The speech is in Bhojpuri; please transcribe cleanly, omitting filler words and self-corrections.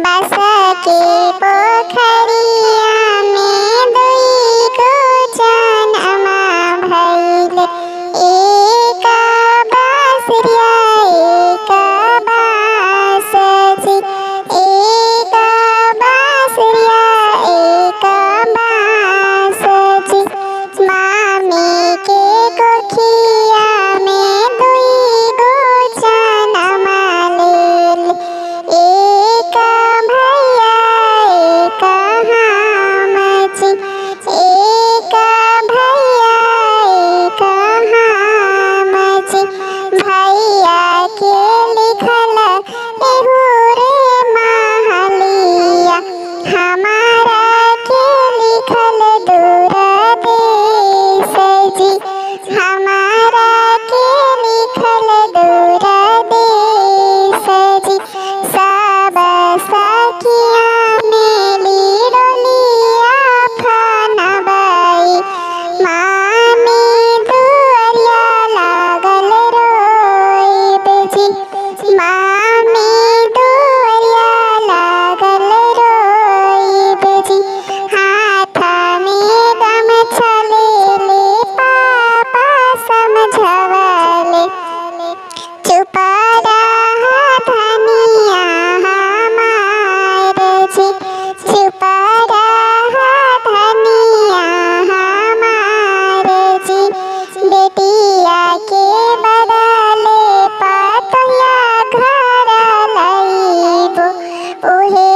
बस के पोखरिया में दुई गो जनमा भइल, एक बाँसुरिया एक बाँसजी, एक बाँसुरिया एक बाँसजी। मामी के कोखिया में दुई गो जनमा लेल, एक भैया एक हामजी, एक भैया एक हामजी। भैया के लिखल एहू रे महलिया, हमारा के लिखल दूर देश जी, हमारा के लिखल दूर देश जी। सब सखिया मेली डोलिया फनबई, मामी दुअरिया लागल रोइब जी, मामी दुअरिया लागल रोइब जी। हाथ में गमछा लेले पापा समझवले, चुप रहा धनिया हमार जी, चुप रहा धनिया हमार जी। बेटिया के बदले पतोया घर लइबो, उहे